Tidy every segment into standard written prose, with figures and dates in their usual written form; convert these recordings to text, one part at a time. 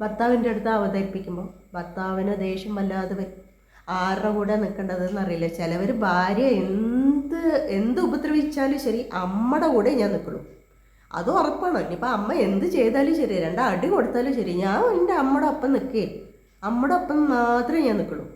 ഭർത്താവിൻ്റെ അടുത്ത് അവതരിപ്പിക്കുമ്പോൾ ഭർത്താവിന് ദേഷ്യം വല്ലാതെ വരും. ആരുടെ കൂടെ നിൽക്കേണ്ടതെന്ന് അറിയില്ല. ചിലവർ ഭാര്യ എന്ത് ഉപദ്രവിച്ചാലും ശരി അമ്മയുടെ കൂടെ ഞാൻ നിൽക്കുള്ളൂ. അത് ഉറപ്പാണ്. ഇനിയിപ്പോൾ അമ്മ എന്ത് ചെയ്താലും ശരി, അടി കൊടുത്താലും ശരി, ഞാൻ എൻ്റെ അമ്മയുടെ ഒപ്പം നിൽക്കുകയും അമ്മയുടെ ഒപ്പം മാത്രമേ ഞാൻ നിൽക്കുള്ളൂ.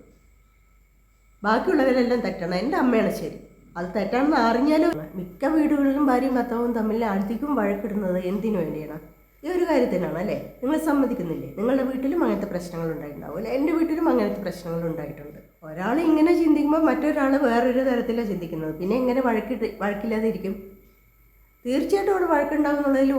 ബാക്കിയുള്ളവരെല്ലാം തെറ്റണം, എൻ്റെ അമ്മയാണ് ശരി. അത് തെറ്റാണെന്ന് അറിഞ്ഞാലും മിക്ക വീടുകളിലും ഭാര്യയും ഭർത്താവും തമ്മിൽ അധികം വഴക്കിടുന്നത് എന്തിനു വേണ്ടിയാണ്? ഈ ഒരു കാര്യത്തിനാണ് അല്ലേ? നിങ്ങൾ സമ്മതിക്കുന്നില്ലേ? നിങ്ങളുടെ വീട്ടിലും അങ്ങനത്തെ പ്രശ്നങ്ങൾ ഉണ്ടായിട്ടുണ്ടാവും അല്ലേ? എൻ്റെ വീട്ടിലും അങ്ങനത്തെ പ്രശ്നങ്ങൾ ഉണ്ടായിട്ടുണ്ട്. ഒരാൾ ഇങ്ങനെ ചിന്തിക്കുമ്പോൾ മറ്റൊരാൾ വേറൊരു തരത്തിലാണ് ചിന്തിക്കുന്നത്. പിന്നെ എങ്ങനെ വഴക്കില്ലാതിരിക്കും? തീർച്ചയായിട്ടും അവിടെ വഴക്കുണ്ടാകുന്നുള്ളതിൽ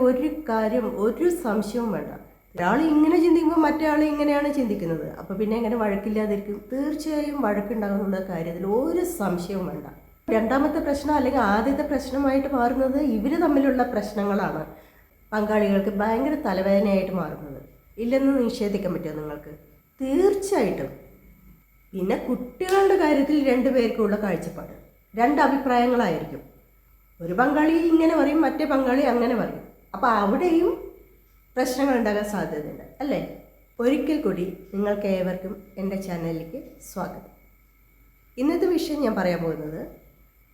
ഒരു സംശയവും വേണ്ട. ഒരാൾ ഇങ്ങനെ ചിന്തിക്കുമ്പോൾ മറ്റേ ആൾ ഇങ്ങനെയാണ് ചിന്തിക്കുന്നത്. അപ്പോൾ പിന്നെ എങ്ങനെ വഴക്കില്ലാതിരിക്കും? തീർച്ചയായും വഴക്കുണ്ടാകുന്നുള്ള കാര്യത്തിൽ ഒരു സംശയവും വേണ്ട. രണ്ടാമത്തെ പ്രശ്നം അല്ലെങ്കിൽ ആദ്യത്തെ പ്രശ്നമായിട്ട് മാറുന്നത് ഇവർ തമ്മിലുള്ള പ്രശ്നങ്ങളാണ് പങ്കാളികൾക്ക് ഭയങ്കര തലവേദനയായിട്ട് മാറുന്നത്. ഇല്ലെന്ന് നിഷേധിക്കാൻ പറ്റുമോ നിങ്ങൾക്ക്? തീർച്ചയായിട്ടും. പിന്നെ കുട്ടികളുടെ കാര്യത്തിൽ രണ്ടുപേർക്കുള്ള കാഴ്ചപ്പാട് രണ്ട് അഭിപ്രായങ്ങളായിരിക്കും. ഒരു പങ്കാളി ഇങ്ങനെ പറയും, മറ്റേ പങ്കാളി അങ്ങനെ പറയും. അപ്പോൾ അവിടെയും പ്രശ്നങ്ങൾ ഉണ്ടാകാൻ സാധ്യതയുണ്ട് അല്ലേ? ഒരിക്കൽ കൂടി നിങ്ങൾക്ക് ഏവർക്കും എൻ്റെ ചാനലിലേക്ക് സ്വാഗതം. ഇന്നത്തെ വിഷയം ഞാൻ പറയാൻ പോകുന്നത്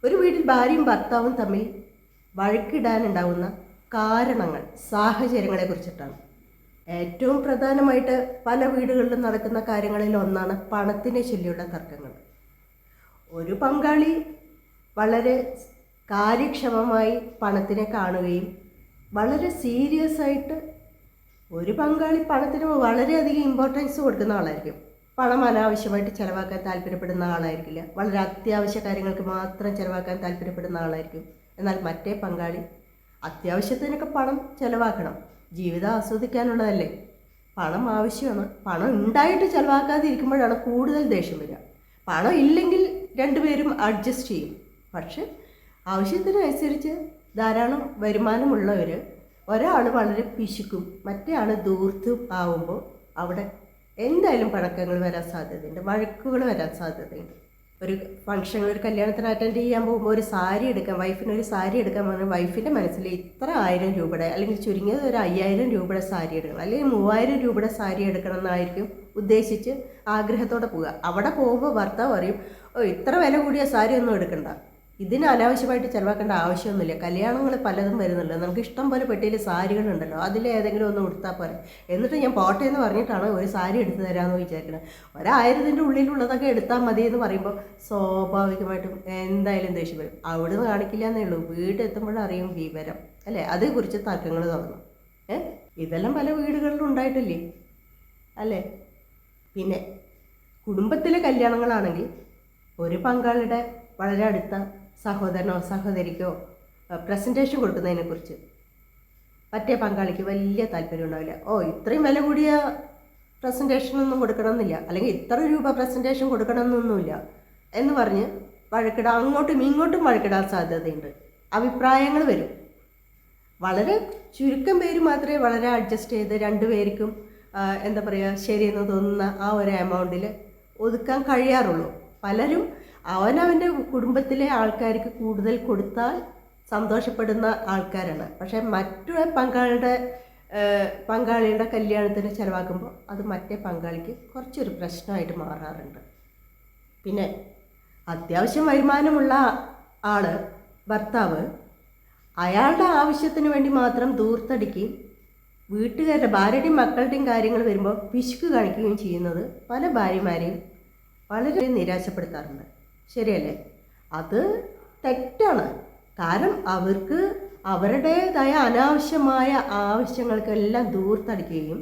ഒരു വീട്ടിൽ ഭാര്യയും ഭർത്താവും തമ്മിൽ വഴക്കിടാനുണ്ടാകുന്ന കാരണങ്ങൾ, സാഹചര്യങ്ങളെ കുറിച്ചിട്ടാണ്. ഏറ്റവും പ്രധാനമായിട്ട് പല വീടുകളിലും നടക്കുന്ന കാര്യങ്ങളിൽ ഒന്നാണ് പണത്തിനെ ചൊല്ലിയുള്ള തർക്കങ്ങൾ. ഒരു പങ്കാളി വളരെ കാര്യക്ഷമമായി പണത്തിനെ കാണുകയും വളരെ സീരിയസ് ആയിട്ട് ഒരു പങ്കാളി പണത്തിന് വളരെയധികം ഇമ്പോർട്ടൻസ് കൊടുക്കുന്ന ആളായിരിക്കും. പണം അനാവശ്യമായിട്ട് ചിലവാക്കാൻ താല്പര്യപ്പെടുന്ന ആളായിരിക്കില്ല. വളരെ അത്യാവശ്യ കാര്യങ്ങൾക്ക് മാത്രം ചിലവാക്കാൻ താല്പര്യപ്പെടുന്ന ആളായിരിക്കും. എന്നാൽ മറ്റേ പങ്കാളി അത്യാവശ്യത്തിനൊക്കെ പണം ചിലവാക്കണം, ജീവിതം ആസ്വദിക്കാനുള്ളതല്ലേ, പണം ആവശ്യമാണ്. പണം ഉണ്ടായിട്ട് ചിലവാക്കാതിരിക്കുമ്പോഴാണ് കൂടുതൽ ദേഷ്യം വരിക. പണം ഇല്ലെങ്കിൽ രണ്ടുപേരും അഡ്ജസ്റ്റ് ചെയ്യും. പക്ഷെ ആവശ്യത്തിനനുസരിച്ച് ധാരാളം വരുമാനമുള്ളവർ ഒരാൾ വളരെ പിശുക്കും മറ്റേ ആൾ ദൂർത്തും ആവുമ്പോൾ അവിടെ എന്തായാലും പഴക്കങ്ങൾ വരാൻ സാധ്യതയുണ്ട്, വഴക്കുകൾ വരാൻ സാധ്യതയുണ്ട്. ഒരു ഫംഗ്ഷൻ, ഒരു കല്യാണത്തിന് അറ്റൻഡ് ചെയ്യാൻ പോകുമ്പോൾ ഒരു സാരി എടുക്കാൻ, വൈഫിനൊരു സാരി എടുക്കാൻ പറഞ്ഞാൽ വൈഫിൻ്റെ മനസ്സിൽ ഇത്ര 1000 രൂപയുടെ അല്ലെങ്കിൽ ചുരുങ്ങിയത് ഒരു 5000 രൂപയുടെ സാരി എടുക്കണം, അല്ലെങ്കിൽ 3000 രൂപയുടെ സാരി എടുക്കണം എന്നായിരിക്കും ഉദ്ദേശിച്ച് ആഗ്രഹത്തോടെ പോവുക. അവിടെ പോകുമ്പോൾ ഭർത്താവ് പറയും, ഇത്ര വില കൂടിയ സാരി ഒന്നും എടുക്കണ്ട, ഇതിന് അനാവശ്യമായിട്ട് ചിലവാക്കേണ്ട ആവശ്യമൊന്നുമില്ല, കല്യാണങ്ങൾ പലതും വരുന്നുണ്ട്, നമുക്ക് ഇഷ്ടം പോലെ പെട്ടിയിൽ സാരികളുണ്ടല്ലോ, അതിലേതെങ്കിലും ഒന്ന് ഉടുത്താൽ പോലെ, എന്നിട്ട് ഞാൻ പോട്ടെ എന്ന് പറഞ്ഞിട്ടാണ് ഒരു സാരി എടുത്തു തരാമെന്ന് വിചാരിക്കണം. 1000-ൻ്റെ ഉള്ളിലുള്ളതൊക്കെ എടുത്താൽ മതി എന്ന് പറയുമ്പോൾ സ്വാഭാവികമായിട്ടും എന്തായാലും ദേഷ്യം വരും. അവിടുന്ന് കാണിക്കില്ല എന്നേ ഉള്ളൂ, വീടെത്തുമ്പോഴറിയും വിവരം അല്ലേ? അതേക്കുറിച്ച് തർക്കങ്ങൾ തുടങ്ങും. ഇതെല്ലാം പല വീടുകളിലും ഉണ്ടായിട്ടില്ലേ അല്ലേ? പിന്നെ കുടുംബത്തിലെ കല്യാണങ്ങളാണെങ്കിൽ ഒരു പങ്കാളിയുടെ വളരെ അടുത്ത സഹോദരനോ സഹോദരിക്കോ പ്രസൻറ്റേഷൻ കൊടുക്കുന്നതിനെക്കുറിച്ച് മറ്റേ പങ്കാളിക്ക് വലിയ താല്പര്യം ഉണ്ടാവില്ല. ഇത്രയും വില കൂടിയ പ്രസൻറ്റേഷനൊന്നും കൊടുക്കണമെന്നില്ല, അല്ലെങ്കിൽ ഇത്ര രൂപ പ്രസൻറ്റേഷൻ കൊടുക്കണമെന്നൊന്നുമില്ല എന്ന് പറഞ്ഞ് വഴക്കിടാൻ, അങ്ങോട്ടും ഇങ്ങോട്ടും വഴക്കിടാൻ സാധ്യതയുണ്ട്. അഭിപ്രായങ്ങൾ വരും. വളരെ ചുരുക്കം പേര് മാത്രമേ വളരെ അഡ്ജസ്റ്റ് ചെയ്ത് രണ്ടുപേർക്കും എന്താ പറയുക, ശരിയെന്ന് തോന്നുന്ന ആ ഒരു എമൗണ്ടിൽ ഒതുക്കാൻ കഴിയാറുള്ളൂ. പലരും അവനവൻ്റെ കുടുംബത്തിലെ ആൾക്കാർക്ക് കൂടുതൽ കൊടുത്താൽ സന്തോഷപ്പെടുന്ന ആൾക്കാരാണ്. പക്ഷേ മറ്റൊരു പങ്കാളിയുടെ കല്യാണത്തിന് ചിലവാക്കുമ്പോൾ അത് മറ്റേ പങ്കാളിക്ക് കുറച്ചൊരു പ്രശ്നമായിട്ട് മാറാറുണ്ട്. പിന്നെ അത്യാവശ്യം വരുമാനമുള്ള ഭർത്താവ് അയാളുടെ ആവശ്യത്തിന് വേണ്ടി മാത്രം ദൂർത്തടിക്കുകയും വീട്ടുകാരുടെ ഭാര്യയുടെയും മക്കളുടെയും കാര്യങ്ങൾ വരുമ്പോൾ പിശുക്ക് കാണിക്കുകയും ചെയ്യുന്നത് പല ഭാര്യമാരെയും വളരെ നിരാശപ്പെടുത്താറുണ്ട്. ശരിയല്ലേ? അത് തെറ്റാണ്. കാരണം അവർക്ക് അവരുടേതായ അനാവശ്യമായ ആവശ്യങ്ങൾക്കെല്ലാം ദൂർത്തടിക്കുകയും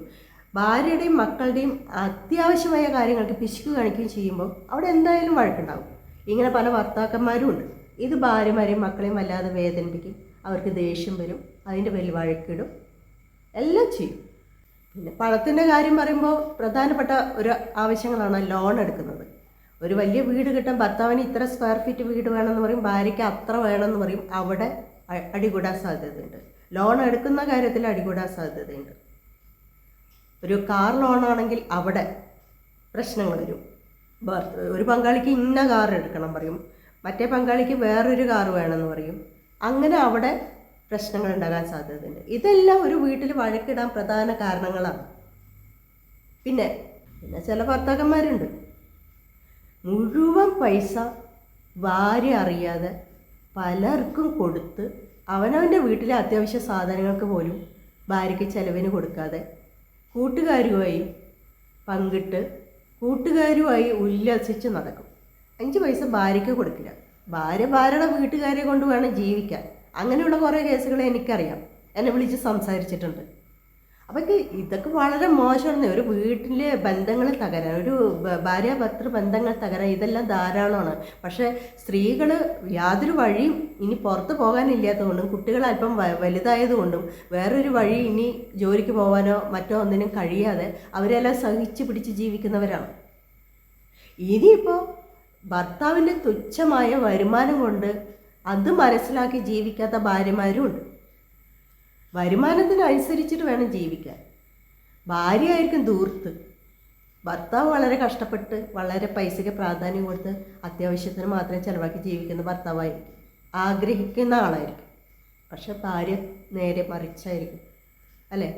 ഭാര്യയുടെയും മക്കളുടെയും അത്യാവശ്യമായ കാര്യങ്ങൾക്ക് പിശുക്ക് കാണിക്കുകയും ചെയ്യുമ്പോൾ അവിടെ എന്തായാലും വഴക്കുണ്ടാകും. ഇങ്ങനെ പല ഭർത്താക്കന്മാരും ഉണ്ട്. ഇത് ഭാര്യമാരെയും മക്കളെയും വല്ലാതെ വേദനിപ്പിക്കും. അവർക്ക് ദേഷ്യം വരും, അതിൻ്റെ പേരിൽ വഴക്കിടും, എല്ലാം ചെയ്യും. പിന്നെ പണത്തിൻ്റെ കാര്യം പറയുമ്പോൾ പ്രധാനപ്പെട്ട ഒരു ആവശ്യങ്ങളാണ് ലോൺ എടുക്കുന്നത്. ഒരു വലിയ വീട് കിട്ടാൻ ഭർത്താവിന് ഇത്ര സ്ക്വയർ ഫീറ്റ് വീട് വേണമെന്ന് പറയും, ഭാര്യയ്ക്ക് അത്ര വേണമെന്ന് പറയും. അവിടെ അടികൂടാൻ സാധ്യതയുണ്ട്. ലോൺ എടുക്കുന്ന കാര്യത്തിൽ അടികൂടാൻ സാധ്യതയുണ്ട്. ഒരു കാർ ലോണാണെങ്കിൽ അവിടെ പ്രശ്നങ്ങൾ വരും. ഒരു പങ്കാളിക്ക് ഇന്ന കാർ എടുക്കണം പറയും, മറ്റേ പങ്കാളിക്ക് വേറൊരു കാർ വേണമെന്ന് പറയും. അങ്ങനെ അവിടെ പ്രശ്നങ്ങൾ ഉണ്ടാകാൻ സാധ്യതയുണ്ട്. ഇതെല്ലാം ഒരു വീട്ടിൽ വഴക്കിടാൻ പ്രധാന കാരണങ്ങളാണ്. പിന്നെ പിന്നെ ചില ഭർത്താക്കന്മാരുണ്ട്, മുഴുവൻ പൈസ ഭാര്യ അറിയാതെ പലർക്കും കൊടുത്ത് അവനവൻ്റെ വീട്ടിലെ അത്യാവശ്യ സാധനങ്ങൾക്ക് പോലും ഭാര്യയ്ക്ക് ചെലവിന് കൊടുക്കാതെ കൂട്ടുകാരുമായി പങ്കിട്ട് കൂട്ടുകാരുമായി ഉല്ലസിച്ച് നടക്കും. 5 പൈസ ഭാര്യയ്ക്ക് കൊടുക്കില്ല. ഭാര്യയുടെ വീട്ടുകാരെ കൊണ്ട് വേണം ജീവിക്കാൻ. അങ്ങനെയുള്ള കുറേ കേസുകൾ എനിക്കറിയാം, എന്നെ വിളിച്ച് സംസാരിച്ചിട്ടുണ്ട്. അപ്പോൾ ഇതൊക്കെ വളരെ മോശമാണ്. ഒരു വീട്ടിലെ ബന്ധങ്ങൾ തകരാൻ, ഒരു ഭാര്യ ഭർത്തൃ ബന്ധങ്ങൾ തകരാൻ ഇതെല്ലാം ധാരാളമാണ്. പക്ഷേ സ്ത്രീകൾ യാതൊരു വഴിയും ഇനി പുറത്ത് പോകാനില്ലാത്തതുകൊണ്ടും കുട്ടികൾ അല്പം വലുതായതുകൊണ്ടും വേറൊരു വഴി ഇനി ജോലിക്ക് പോകാനോ മറ്റോ ഒന്നിനും കഴിയാതെ അവരെല്ലാം സഹിച്ച് പിടിച്ച് ജീവിക്കുന്നവരാണ്. ഇനിയിപ്പോൾ ഭർത്താവിൻ്റെ തുച്ഛമായ വരുമാനം കൊണ്ട് അത് മനസ്സിലാക്കി ജീവിക്കാത്ത ഭാര്യമാരും ഉണ്ട്. വരുമാനത്തിനനുസരിച്ചിട്ട് വേണം ജീവിക്കാൻ. ഭാര്യയായിരിക്കും ദൂർത്ത്, ഭർത്താവ് വളരെ കഷ്ടപ്പെട്ട് വളരെ പൈസയ്ക്ക് പ്രാധാന്യം കൊടുത്ത് അത്യാവശ്യത്തിന് മാത്രം ചിലവാക്കി ജീവിക്കുന്ന ഭർത്താവായിരിക്കും, ആഗ്രഹിക്കുന്ന ആളായിരിക്കും. പക്ഷെ ഭാര്യ നേരെ മറിച്ചായിരിക്കും, അല്ലേ?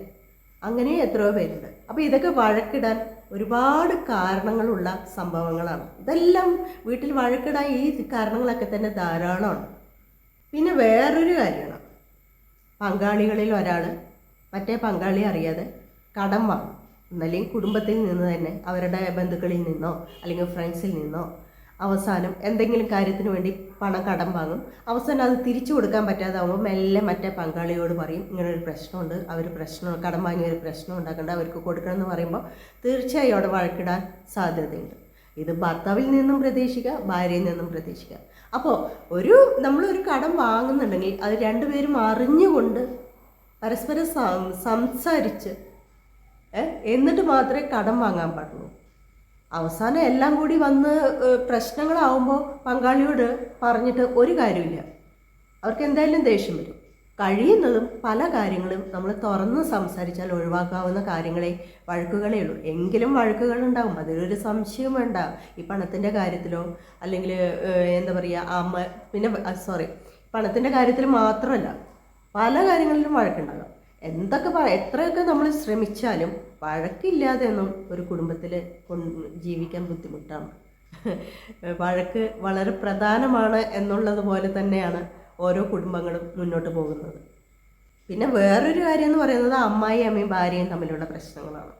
അങ്ങനെ എത്രയോ പേരുണ്ട്. അപ്പോൾ ഇതൊക്കെ വഴക്കിടാൻ ഒരുപാട് കാരണങ്ങളുള്ള സംഭവങ്ങളാണ്. ഇതെല്ലാം വീട്ടിൽ വഴക്കിടാൻ ഈ കാരണങ്ങളൊക്കെ തന്നെ ധാരാളമാണ്. പിന്നെ വേറൊരു കാര്യമാണ്, പങ്കാളികളിൽ ഒരാൾ മറ്റേ പങ്കാളി അറിയാതെ കടം വാങ്ങും. ഒന്നല്ലെങ്കിൽ കുടുംബത്തിൽ നിന്ന് തന്നെ, അവരുടെ ബന്ധുക്കളിൽ നിന്നോ അല്ലെങ്കിൽ ഫ്രണ്ട്സിൽ നിന്നോ അവസാനം എന്തെങ്കിലും കാര്യത്തിന് വേണ്ടി പണം കടം വാങ്ങും. അവസാനം അത് തിരിച്ചു കൊടുക്കാൻ പറ്റാതാവുമ്പോൾ മെല്ലെ മറ്റേ പങ്കാളിയോട് പറയും, ഇങ്ങനൊരു പ്രശ്നമുണ്ട്, കടം വാങ്ങിയ ഒരു പ്രശ്നം ഉണ്ടാക്കേണ്ട, അവർക്ക് കൊടുക്കണമെന്ന് പറയുമ്പോൾ തീർച്ചയായും അവിടെ വഴക്കിടാൻ സാധ്യതയുണ്ട്. ഇത് ഭർത്താവിൽ നിന്നും പ്രതീക്ഷിക്കുക, ഭാര്യയിൽ നിന്നും പ്രതീക്ഷിക്കുക. അപ്പോൾ നമ്മളൊരു കടം വാങ്ങുന്നുണ്ടെങ്കിൽ അത് രണ്ടുപേരും അറിഞ്ഞുകൊണ്ട് പരസ്പരം സംസാരിച്ച് എന്നിട്ട് മാത്രമേ കടം വാങ്ങാൻ പാടുള്ളൂ. അവസാനം എല്ലാം കൂടി വന്ന് പ്രശ്നങ്ങളാവുമ്പോൾ പങ്കാളിയോട് പറഞ്ഞിട്ട് ഒരു കാര്യമില്ല, അവർക്ക് എന്തായാലും ദേഷ്യം വരും. കഴിയുന്നതും പല കാര്യങ്ങളും നമ്മൾ തുറന്ന് സംസാരിച്ചാൽ ഒഴിവാക്കാവുന്ന വഴക്കുകളേ ഉള്ളൂ. എങ്കിലും വഴക്കുകളുണ്ടാവും, അതിലൊരു സംശയം വേണ്ട. ഈ പണത്തിൻ്റെ കാര്യത്തിലോ അല്ലെങ്കിൽ എന്താ പറയുക പണത്തിൻ്റെ കാര്യത്തിൽ മാത്രമല്ല, പല കാര്യങ്ങളിലും വഴക്കുണ്ടാകാം. എത്രയൊക്കെ നമ്മൾ ശ്രമിച്ചാലും വഴക്കില്ലാതെയൊന്നും ഒരു കുടുംബത്തിൽ ജീവിക്കാൻ ബുദ്ധിമുട്ടാണ്. വഴക്ക് വളരെ പ്രധാനമാണ് എന്നുള്ളത് പോലെ തന്നെയാണ് ഓരോ കുടുംബങ്ങളും മുന്നോട്ട് പോകുന്നത്. പിന്നെ വേറൊരു കാര്യം എന്ന് പറയുന്നത് അമ്മായിയും ഭാര്യയും തമ്മിലുള്ള പ്രശ്നങ്ങളാണ്.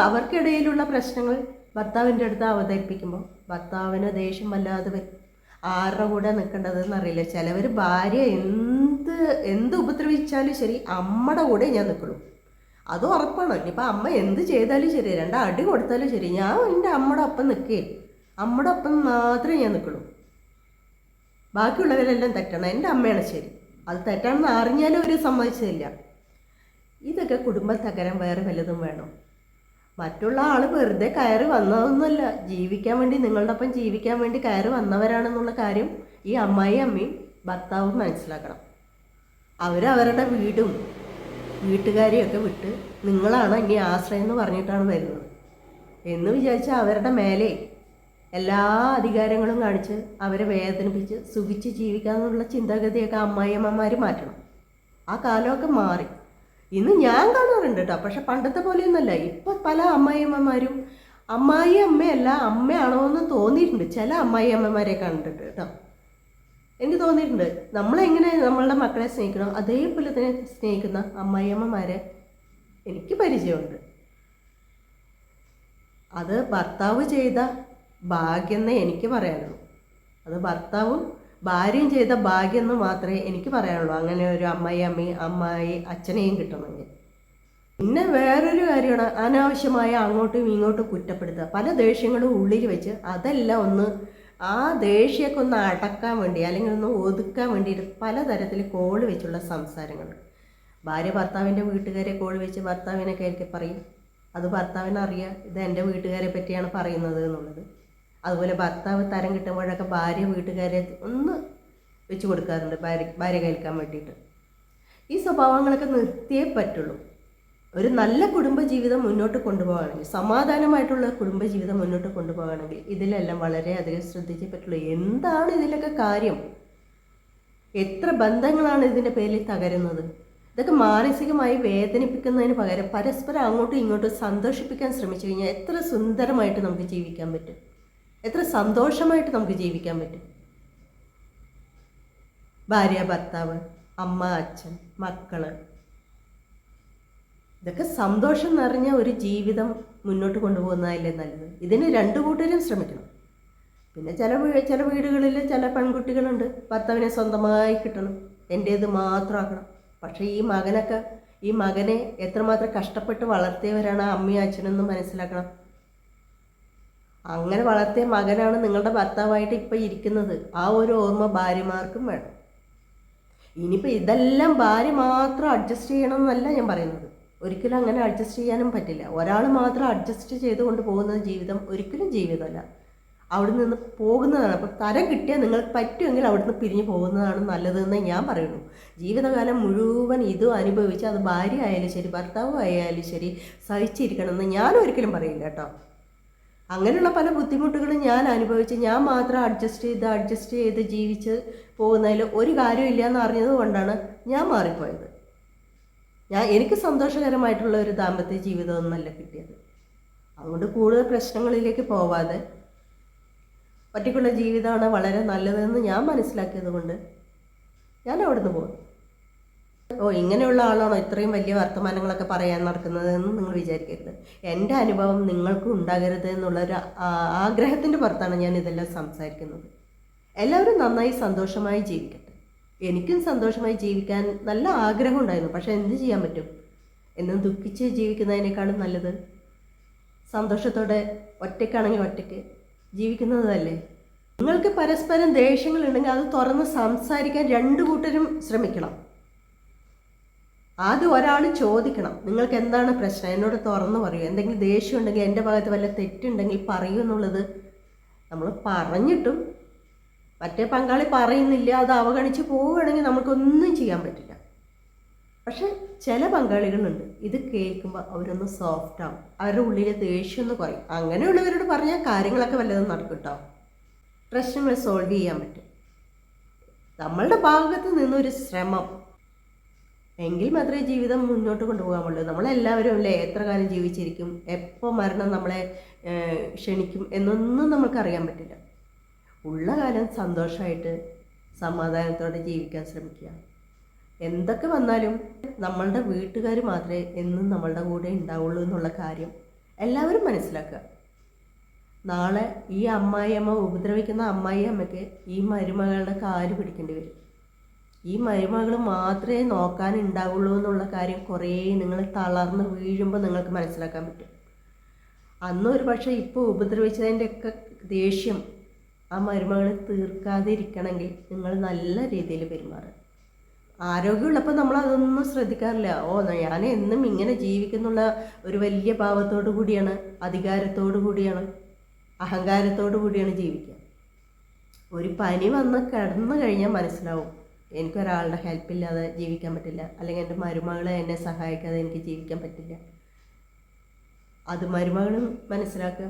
അവർക്കിടയിലുള്ള പ്രശ്നങ്ങൾ ഭർത്താവിൻ്റെ അടുത്ത് അവതരിപ്പിക്കുമ്പോൾ ഭർത്താവിന് ദേഷ്യം വല്ലാതെ വരും. ആരുടെ കൂടെ നിൽക്കേണ്ടതെന്ന് അറിയില്ല. ചിലവർ ഭാര്യ എന്ത് ഉപദ്രവിച്ചാലും ശരി അമ്മയുടെ കൂടെ ഞാൻ നിൽക്കുള്ളൂ, അത് ഉറപ്പാണ്. ഇനിയിപ്പോൾ അമ്മ എന്ത് ചെയ്താലും ശരി, 2 അടി കൊടുത്താലും ശരി, ഞാൻ എൻ്റെ അമ്മയുടെ ഒപ്പം നിൽക്കുകയും അമ്മയുടെ ഒപ്പം മാത്രമേ ഞാൻ നിൽക്കുള്ളൂ. ബാക്കിയുള്ളവരെല്ലാം തെറ്റാണ്, എൻ്റെ അമ്മയാണ് ശരി. അത് തെറ്റാണെന്ന് അറിഞ്ഞാലും അവർ സമ്മതിച്ചതില്ല. ഇതൊക്കെ കുടുംബം തകരാൻ വേറെ വല്ലതും വേണം. മറ്റുള്ള ആൾ വെറുതെ കയറി വന്നതൊന്നുമല്ല, ജീവിക്കാൻ വേണ്ടി, നിങ്ങളുടെ ഒപ്പം ജീവിക്കാൻ വേണ്ടി കയറി വന്നവരാണെന്നുള്ള കാര്യം ഈ അമ്മയും ഭർത്താവും മനസ്സിലാക്കണം. അവരവരുടെ വീടും വീട്ടുകാരെയൊക്കെ വിട്ട് നിങ്ങളാണ് ഇനി ആശ്രയം എന്ന് പറഞ്ഞിട്ടാണ് വരുന്നത് എന്ന് വിചാരിച്ചാൽ അവരുടെ മേലെ എല്ലാ അധികാരങ്ങളും കാണിച്ച് അവരെ വേദനിപ്പിച്ച് സുഖിച്ച് ജീവിക്കാമെന്നുള്ള ചിന്താഗതിയൊക്കെ അമ്മായിയമ്മമാർ മാറ്റണം. ആ കാലമൊക്കെ മാറി. ഇന്ന് ഞാൻ കാണാറുണ്ട് കേട്ടോ, പക്ഷെ പണ്ടത്തെ പോലെയൊന്നുമല്ല. ഇപ്പം പല അമ്മായിയമ്മമാരും അമ്മയല്ല അമ്മയാണോ എന്ന് തോന്നിയിട്ടുണ്ട്. ചില അമ്മായിയമ്മമാരെ കണ്ടിട്ട് കേട്ടോ, എനിക്ക് തോന്നിയിട്ടുണ്ട്. നമ്മളെങ്ങനെ നമ്മളുടെ മക്കളെ സ്നേഹിക്കണോ അതേപോലെ തന്നെ സ്നേഹിക്കുന്ന അമ്മായിയമ്മമാരെ എനിക്ക് പരിചയമുണ്ട്. അത് ഭർത്താവ് ചെയ്ത ഭാഗ്യം എന്നേ എനിക്ക് പറയാനുള്ളൂ. അത് ഭർത്താവും ഭാര്യയും ചെയ്ത ഭാഗ്യം എന്ന് മാത്രമേ എനിക്ക് പറയാനുള്ളൂ. അങ്ങനെ ഒരു അമ്മായി അച്ഛനെയും കിട്ടണമെങ്കിൽ. പിന്നെ വേറൊരു കാര്യമാണ് അനാവശ്യമായ അങ്ങോട്ടും ഇങ്ങോട്ടും കുറ്റപ്പെടുത്തുക. പല ദേഷ്യങ്ങളും ഉള്ളിൽ വെച്ച് അതെല്ലാം ആ ദേഷ്യമൊക്കെ ഒന്ന് അടക്കാൻ വേണ്ടി അല്ലെങ്കിൽ ഒന്ന് ഒതുക്കാൻ വേണ്ടിയിട്ട് പലതരത്തിൽ കോള് വെച്ചുള്ള സംസാരങ്ങൾ. ഭാര്യ ഭർത്താവിൻ്റെ വീട്ടുകാരെ കോള് വെച്ച് ഭർത്താവിനെ കേൾക്കി പറയും. അത് ഭർത്താവിനറിയാം ഇത് എൻ്റെ വീട്ടുകാരെ പറ്റിയാണ് പറയുന്നത് എന്നുള്ളത്. അതുപോലെ ഭർത്താവ് തരം കിട്ടുമ്പോഴൊക്കെ ഭാര്യ വീട്ടുകാരെ ഒന്ന് വെച്ച് കൊടുക്കാറുണ്ട് ഭാര്യ കേൾക്കാൻ വേണ്ടിയിട്ട്. ഈ സ്വഭാവങ്ങളൊക്കെ നിർത്തിയേ പറ്റുള്ളൂ. ഒരു നല്ല കുടുംബജീവിതം മുന്നോട്ട് കൊണ്ടുപോകുകയാണെങ്കിൽ, സമാധാനമായിട്ടുള്ള കുടുംബജീവിതം മുന്നോട്ട് കൊണ്ടുപോകുകയാണെങ്കിൽ ഇതിലെല്ലാം വളരെയധികം ശ്രദ്ധിച്ചേ പറ്റുള്ളൂ. എന്താണ് ഇതിലൊക്കെ കാര്യം? എത്ര ബന്ധങ്ങളാണ് ഇതിൻ്റെ പേരിൽ തകരുന്നത്? ഇതൊക്കെ മാനസികമായി വേദനിപ്പിക്കുന്നതിന് പകരം പരസ്പരം അങ്ങോട്ടും ഇങ്ങോട്ടും സന്തോഷിപ്പിക്കാൻ ശ്രമിച്ചു കഴിഞ്ഞാൽ എത്ര സുന്ദരമായിട്ട് നമുക്ക് ജീവിക്കാൻ പറ്റും, എത്ര സന്തോഷമായിട്ട് നമുക്ക് ജീവിക്കാൻ പറ്റും. ഭാര്യ, ഭർത്താവ്, അമ്മ, അച്ഛൻ, മക്കള്, ഇതൊക്കെ സന്തോഷം നിറഞ്ഞ ഒരു ജീവിതം മുന്നോട്ട് കൊണ്ടുപോകുന്നതല്ലേ നല്ലത്. ഇതിന് രണ്ടു കൂട്ടരും ശ്രമിക്കണം. പിന്നെ ചില വീടുകളിൽ ചില പെൺകുട്ടികളുണ്ട്, ഭർത്താവിനെ സ്വന്തമായി കിട്ടണം, എൻ്റേത് മാത്രമാക്കണം. പക്ഷേ ഈ മകനെ എത്രമാത്രം കഷ്ടപ്പെട്ട് വളർത്തിയവരാണ് അമ്മയും അച്ഛനെന്നും മനസ്സിലാക്കണം. അങ്ങനെ വളർത്തിയ മകനാണ് നിങ്ങളുടെ ഭർത്താവായിട്ട് ഇപ്പം ഇരിക്കുന്നത്. ആ ഒരു ഓർമ്മ ഭാര്യമാർക്കും വേണം. ഇനിയിപ്പോൾ ഇതെല്ലാം ഭാര്യ മാത്രം അഡ്ജസ്റ്റ് ചെയ്യണം എന്നല്ല ഞാൻ പറയുന്നത്. ഒരിക്കലും അങ്ങനെ അഡ്ജസ്റ്റ് ചെയ്യാനും പറ്റില്ല. ഒരാൾ മാത്രം അഡ്ജസ്റ്റ് ചെയ്തുകൊണ്ട് പോകുന്നത് ജീവിതം ഒരിക്കലും ജീവിതമല്ല. അവിടെ നിന്ന് പോകുന്നതാണ്. അപ്പം തരം കിട്ടിയാൽ നിങ്ങൾക്ക് പറ്റുമെങ്കിൽ അവിടെ നിന്ന് പിരിഞ്ഞു പോകുന്നതാണ് നല്ലതെന്ന് ഞാൻ പറയുള്ളൂ. ജീവിതകാലം മുഴുവൻ ഇതും അനുഭവിച്ച് അത് ഭാര്യ ആയാലും ശരി ഭർത്താവ് ആയാലും ശരി സഹിച്ചിരിക്കണമെന്ന് ഞാൻ ഒരിക്കലും പറയില്ല കേട്ടോ. അങ്ങനെയുള്ള പല ബുദ്ധിമുട്ടുകളും ഞാൻ അനുഭവിച്ച് ഞാൻ മാത്രം അഡ്ജസ്റ്റ് ചെയ്ത് ജീവിച്ച് പോകുന്നതിൽ ഒരു കാര്യമില്ല എന്ന് അറിഞ്ഞത് കൊണ്ടാണ് ഞാൻ മാറിപ്പോയത്. എനിക്ക് സന്തോഷകരമായിട്ടുള്ള ഒരു ദാമ്പത്യ ജീവിതമൊന്നുമല്ല കിട്ടിയത്. അതുകൊണ്ട് കൂടുതൽ പ്രശ്നങ്ങളിലേക്ക് പോവാതെ ഒറ്റയ്ക്കുള്ള ജീവിതമാണ് വളരെ നല്ലതെന്ന് ഞാൻ മനസ്സിലാക്കിയത് കൊണ്ട് ഞാൻ അവിടുന്ന് പോകും. ഇങ്ങനെയുള്ള ആളാണോ ഇത്രയും വലിയ വർത്തമാനങ്ങളൊക്കെ പറയാൻ നടക്കുന്നതെന്ന് നിങ്ങൾ വിചാരിക്കരുത്. എൻ്റെ അനുഭവം നിങ്ങൾക്കും ഉണ്ടാകരുത് എന്നുള്ളൊരു ആഗ്രഹത്തിൻ്റെ പുറത്താണ് ഞാൻ ഇതെല്ലാം സംസാരിക്കുന്നത്. എല്ലാവരും നന്നായി സന്തോഷമായി ജീവിക്കട്ടെ. എനിക്കും സന്തോഷമായി ജീവിക്കാൻ നല്ല ആഗ്രഹം ഉണ്ടായിരുന്നു. പക്ഷേ എന്ത് ചെയ്യാൻ പറ്റും? എന്നും ദുഃഖിച്ച് ജീവിക്കുന്നതിനേക്കാളും നല്ലത് സന്തോഷത്തോടെ ഒറ്റയ്ക്കാണെങ്കിൽ ഒറ്റയ്ക്ക് ജീവിക്കുന്നതല്ലേ. നിങ്ങൾക്ക് പരസ്പരം ദേഷ്യങ്ങളുണ്ടെങ്കിൽ അത് തുറന്ന് സംസാരിക്കാൻ രണ്ടു കൂട്ടരും ശ്രമിക്കണം. ആദ്യം ഒരാൾ ചോദിക്കണം, നിങ്ങൾക്ക് എന്താണ് പ്രശ്നം, എന്നോട് തുറന്ന് പറയൂ. എന്തെങ്കിലും ദേഷ്യം ഉണ്ടെങ്കിൽ എൻ്റെ ഭാഗത്ത് വല്ല തെറ്റുണ്ടെങ്കിൽ പറയൂ എന്നുള്ളത് നമ്മൾ പറഞ്ഞിട്ടും മറ്റേ പങ്കാളി പറയുന്നില്ല, അത് അവഗണിച്ച് പോവുകയാണെങ്കിൽ നമുക്കൊന്നും ചെയ്യാൻ പറ്റില്ല. പക്ഷെ ചില പങ്കാളികളുണ്ട്, ഇത് കേൾക്കുമ്പോൾ അവരൊന്ന് സോഫ്റ്റ് ആവും, അവരുടെ ഉള്ളിലെ ദേഷ്യം ഒന്ന് കുറയും. അങ്ങനെയുള്ളവരോട് പറഞ്ഞാൽ കാര്യങ്ങളൊക്കെ വല്ലതും നടക്കും കേട്ടോ. പ്രശ്നങ്ങൾ സോൾവ് ചെയ്യാൻ പറ്റും. നമ്മളുടെ ഭാഗത്ത് നിന്നൊരു ശ്രമം എങ്കിൽ മാത്രമേ ജീവിതം മുന്നോട്ട് കൊണ്ടുപോകാമുള്ളൂ. നമ്മളെല്ലാവരും അല്ലേ എത്ര കാലം ജീവിച്ചിരിക്കും, എപ്പോൾ മരണം നമ്മളെ ക്ഷണിക്കും എന്നൊന്നും നമുക്കറിയാൻ പറ്റില്ല. ഉള്ള കാലം സന്തോഷമായിട്ട് സമാധാനത്തോടെ ജീവിക്കാൻ ശ്രമിക്കുക. എന്തൊക്കെ വന്നാലും നമ്മളുടെ വീട്ടുകാർ മാത്രമേ എന്നും നമ്മളുടെ കൂടെ ഉണ്ടാവുള്ളൂ എന്നുള്ള കാര്യം എല്ലാവരും മനസ്സിലാക്കുക. നാളെ ഈ അമ്മായിയമ്മ ഉപദ്രവിക്കുന്ന അമ്മായിയമ്മയ്ക്ക് ഈ മരുമകളുടെ കാല് പിടിക്കേണ്ടി വരും. ഈ മരുമകൾ മാത്രമേ നോക്കാനുണ്ടാവുള്ളൂ എന്നുള്ള കാര്യം കുറേ നിങ്ങൾ തളർന്ന് വീഴുമ്പോൾ നിങ്ങൾക്ക് മനസ്സിലാക്കാൻ പറ്റും. അന്നൊരു പക്ഷേ ഇപ്പോൾ ഉപദ്രവിച്ചതിൻ്റെയൊക്കെ ദേഷ്യം ആ മരുമകൾ തീർക്കാതിരിക്കണമെങ്കിൽ നിങ്ങൾ നല്ല രീതിയിൽ പെരുമാറുക. ആരോഗ്യമുള്ളപ്പോൾ നമ്മളതൊന്നും ശ്രദ്ധിക്കാറില്ല. ഞാൻ എന്നും ഇങ്ങനെ ജീവിക്കുന്നുള്ള ഒരു വലിയ ഭാവത്തോടു കൂടിയാണ്, അധികാരത്തോടു കൂടിയാണ്, അഹങ്കാരത്തോടു കൂടിയാണ് ജീവിക്കുക. ഒരു പനി വന്ന് കിടന്നു കഴിഞ്ഞാൽ മനസ്സിലാവും എനിക്കൊരാളുടെ ഹെൽപ്പില്ലാതെ ജീവിക്കാൻ പറ്റില്ല, അല്ലെങ്കിൽ എൻ്റെ മരുമകളെ എന്നെ സഹായിക്കാതെ എനിക്ക് ജീവിക്കാൻ പറ്റില്ല. അത് മരുമകളും മനസ്സിലാക്കുക,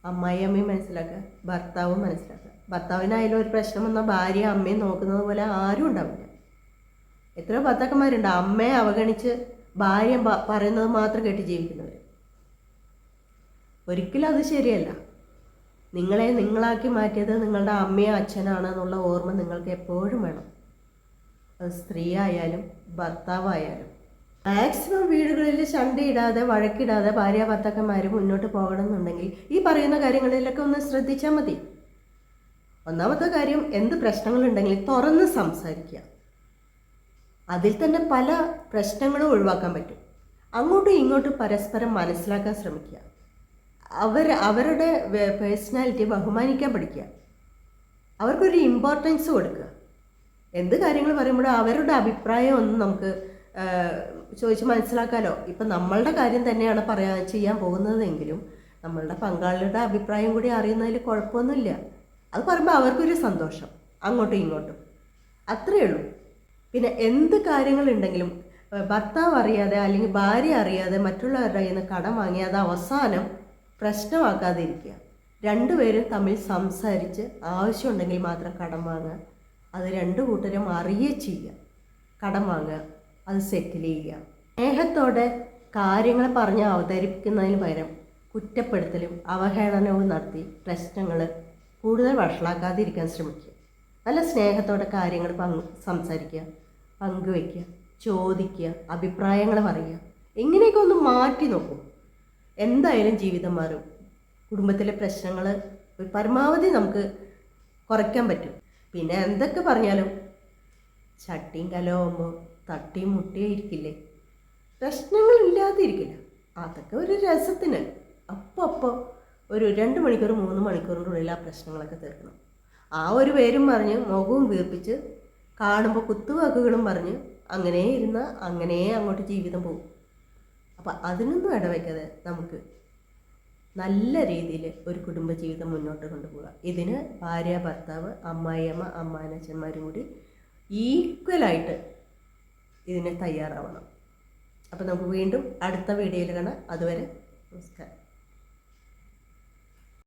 അമ്മായിയമ്മയും മനസ്സിലാക്കുക, ഭർത്താവും മനസ്സിലാക്കുക. ഭർത്താവിനായാലും ഒരു പ്രശ്നം വന്നാൽ ഭാര്യ അമ്മയും നോക്കുന്നത് പോലെ ആരും ഉണ്ടാവില്ല. എത്രയോ ഭർത്താക്കന്മാരുണ്ട് അമ്മയെ അവഗണിച്ച് ഭാര്യ പറയുന്നത് മാത്രം കേട്ട് ജീവിക്കുന്നവർ. ഒരിക്കലും അത് ശരിയല്ല. നിങ്ങളെ നിങ്ങളാക്കി മാറ്റിയത് നിങ്ങളുടെ അമ്മയോ അച്ഛനാണ് എന്നുള്ള ഓർമ്മ നിങ്ങൾക്ക് എപ്പോഴും വേണം. അത് സ്ത്രീ ആയാലും ഭർത്താവായാലും. മാക്സിമം വീടുകളിൽ ശണ്ടയിടാതെ വഴക്കിടാതെ ഭാര്യ ഭർത്താക്കന്മാർ മുന്നോട്ട് പോകണമെന്നുണ്ടെങ്കിൽ ഈ പറയുന്ന കാര്യങ്ങളിലൊക്കെ ഒന്ന് ശ്രദ്ധിച്ചാൽ മതി. ഒന്നാമത്തെ കാര്യം, എന്ത് പ്രശ്നങ്ങളുണ്ടെങ്കിലും തുറന്ന് സംസാരിക്കുക. അതിൽ തന്നെ പല പ്രശ്നങ്ങളും ഒഴിവാക്കാൻ പറ്റും. അങ്ങോട്ടും ഇങ്ങോട്ടും പരസ്പരം മനസ്സിലാക്കാൻ ശ്രമിക്കുക. അവരുടെ പേഴ്സണാലിറ്റി ബഹുമാനിക്കാൻ പഠിക്കുക. അവർക്കൊരു ഇമ്പോർട്ടൻസ് കൊടുക്കുക. എന്ത് കാര്യങ്ങൾ പറയുമ്പോഴും അവരുടെ അഭിപ്രായം ഒന്നും നമുക്ക് ചോദിച്ച് മനസ്സിലാക്കാമല്ലോ. ഇപ്പം നമ്മളുടെ കാര്യം തന്നെയാണ് ചെയ്യാൻ പോകുന്നതെങ്കിലും നമ്മളുടെ പങ്കാളിയുടെ അഭിപ്രായം കൂടി അറിയുന്നതിൽ കുഴപ്പമൊന്നുമില്ല. അത് പറയുമ്പോൾ അവർക്കൊരു സന്തോഷം, അങ്ങോട്ടും ഇങ്ങോട്ടും, അത്രയേ ഉള്ളൂ. പിന്നെ എന്ത് കാര്യങ്ങളുണ്ടെങ്കിലും ഭർത്താവ് അറിയാതെ അല്ലെങ്കിൽ ഭാര്യ അറിയാതെ മറ്റുള്ളവരുടെ കയ്യിൽ നിന്ന് കടം വാങ്ങി അത് അവസാനം പ്രശ്നമാക്കാതിരിക്കുക. രണ്ടുപേരും തമ്മിൽ സംസാരിച്ച് ആവശ്യമുണ്ടെങ്കിൽ മാത്രം കടം വാങ്ങുക. അത് രണ്ടു കൂട്ടരും അറിയുകയും ചെയ്യുക. കടം വാങ്ങുക അത് സെറ്റിൽ ചെയ്യുക. സ്നേഹത്തോടെ കാര്യങ്ങൾ പറഞ്ഞ് അവതരിപ്പിക്കുന്നതിന് പകരം കുറ്റപ്പെടുത്തലും അവഹേളനവും നടത്തി പ്രശ്നങ്ങൾ കൂടുതൽ വഷളാക്കാതിരിക്കാൻ ശ്രമിക്കുക. നല്ല സ്നേഹത്തോടെ കാര്യങ്ങൾ സംസാരിക്കുക, പങ്കുവയ്ക്കുക, ചോദിക്കുക, അഭിപ്രായങ്ങൾ പറയുക. ഇങ്ങനെയൊക്കെ ഒന്ന് മാറ്റി നോക്കും, എന്തായാലും ജീവിതം മാറും. കുടുംബത്തിലെ പ്രശ്നങ്ങൾ പരമാവധി നമുക്ക് കുറയ്ക്കാൻ പറ്റും. പിന്നെ എന്തൊക്കെ പറഞ്ഞാലും ചട്ടിയും കലമാകുമ്പോൾ തട്ടിയും മുട്ടിയും ഇരിക്കില്ലേ, പ്രശ്നങ്ങളില്ലാതിരിക്കില്ല. അതൊക്കെ ഒരു രസത്തിന് അപ്പോൾ ഒരു 2 മണിക്കൂർ 3 മണിക്കൂറിനുള്ളിൽ ആ പ്രശ്നങ്ങളൊക്കെ തീർക്കണം. ആ ഒരു പേരും പറഞ്ഞ് മുഖവും വീർപ്പിച്ച് കാണുമ്പോൾ കുത്തുവാക്കുകളും പറഞ്ഞ് അങ്ങനെ ഇരുന്ന് അങ്ങനെ അങ്ങോട്ട് ജീവിതം പോകും. അപ്പം അതിനൊന്നും ഇടവയ്ക്കാതെ നമുക്ക് നല്ല രീതിയിൽ ഒരു കുടുംബജീവിതം മുന്നോട്ട് കൊണ്ടുപോകുക. ഇതിന് ഭാര്യ, ഭർത്താവ്, അമ്മായിയമ്മ, അമ്മാനച്ഛന്മാരും കൂടി ഈക്വലായിട്ട് ഇതിന് തയ്യാറാവണം. അപ്പോൾ നമുക്ക് വീണ്ടും അടുത്ത വീഡിയോയിൽ കാണാം. അതുവരെ നമസ്കാരം.